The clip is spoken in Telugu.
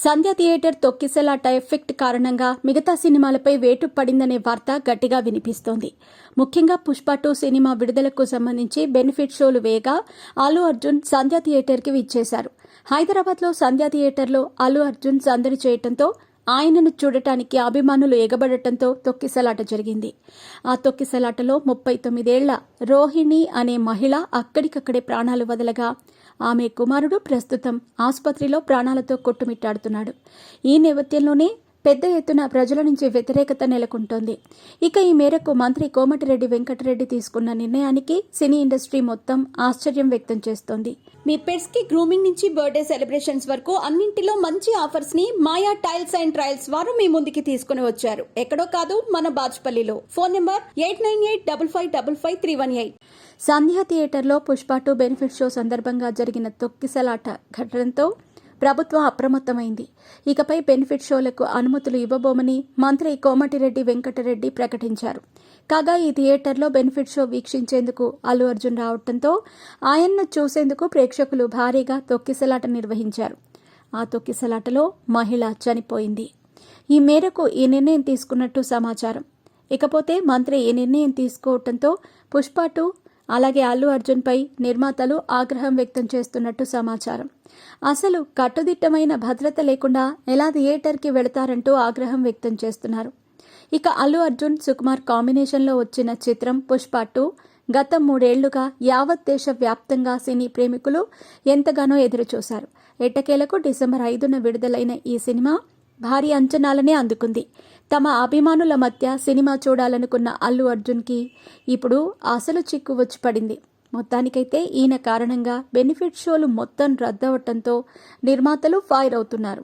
సంధ్య థియేటర్ తొక్కిసలాట ఎఫెక్ట్ కారణంగా మిగతా సినిమాలపై వేటు పడిందనే వార్త గట్టిగా వినిపిస్తోంది. ముఖ్యంగా పుష్ప 2 సినిమా విడుదలకు సంబంధించి బెనిఫిట్ షోలు వేయగా అల్లు అర్జున్ సంధ్య థియేటర్కి విచ్చేశారు. హైదరాబాద్లో సంధ్య థియేటర్లో అల్లు అర్జున్ సందడి చేయడంతో ఆయనను చూడటానికి అభిమానులు ఎగబడటంతో తొక్కిసలాట జరిగింది. ఆ తొక్కిసలాటలో 39 ఏళ్ల రోహిణి అనే మహిళ అక్కడికక్కడే ప్రాణాలు వదలగా ఆమె కుమారుడు ప్రస్తుతం ఆసుపత్రిలో ప్రాణాలతో కొట్టుమిట్టాడుతున్నాడు. ఈ నేపథ్యంలోనే పెద్ద ఎత్తున ప్రజల నుంచి వ్యతిరేకత నెలకొంటోంది. ఇక ఈ మేరకు మంత్రి కోమటిరెడ్డి వెంకటరెడ్డి తీసుకున్న నిర్ణయానికి సినీ ఇండస్ట్రీ మొత్తం ఆశ్చర్యం వ్యక్తం చేస్తోంది. మీ పెట్స్ కి గ్రూమింగ్ నుంచి బర్త్డే సెలబ్రేషన్స్ వరకు అన్నింటిలో మంచి ఆఫర్స్ ని మాయా టైల్స్ అండ్ ట్రయల్స్ వారు మీ ముందుకి తీసుకుని వచ్చారు. ఎక్కడో కాదు, మన బాజ్పల్లిలో. Phone number 8985555318. సంధ్య థియేటర్లో పుష్ప 2 బెనిఫిట్ షో సందర్భంగా జరిగిన తొక్కిసలాట ఘటనతో ప్రభుత్వం అప్రమత్తమైంది. ఇకపై బెనిఫిట్ షోలకు అనుమతులు ఇవ్వబోమని మంత్రి కోమటిరెడ్డి వెంకటరెడ్డి ప్రకటించారు. కాగా ఈ థియేటర్లో బెనిఫిట్ షో వీక్షించేందుకు అల్లు అర్జున్ రావడంతో ఆయన్ను చూసేందుకు ప్రేక్షకులు భారీగా తొక్కిసలాట నిర్వహించారు. ఆ తొక్కిసలాటలో మహిళ చనిపోయింది. ఈ మేరకు ఈ నిర్ణయం తీసుకున్నట్టు సమాచారం. ఇకపోతే మంత్రి ఈ నిర్ణయం తీసుకోవడంతో పుష్ప 2 అలాగే అల్లు అర్జున్పై నిర్మాతలు ఆగ్రహం వ్యక్తం చేస్తున్నట్టు సమాచారం. అసలు కట్టుదిట్టమైన భద్రత లేకుండా ఎలా థియేటర్కి వెళతారంటూ ఆగ్రహం వ్యక్తం చేస్తున్నారు. ఇక అల్లు అర్జున్ సుకుమార్ కాంబినేషన్లో వచ్చిన చిత్రం పుష్ప 2 గత 3 ఏళ్లుగా యావత్ దేశ వ్యాప్తంగా సినీ ప్రేమికులు ఎంతగానో ఎదురుచూశారు. ఎట్టకేలకు డిసెంబర్ 5న విడుదలైన ఈ సినిమా భారీ అంచనాలనే అందుకుంది. తమ అభిమానుల మధ్య సినిమా చూడాలనుకున్న అల్లు అర్జున్కి ఇప్పుడు అసలు చిక్కు వచ్చి పడింది. మొత్తానికైతే ఈయన కారణంగా బెనిఫిట్ షోలు మొత్తం రద్దవటంతో నిర్మాతలు ఫైర్ అవుతున్నారు.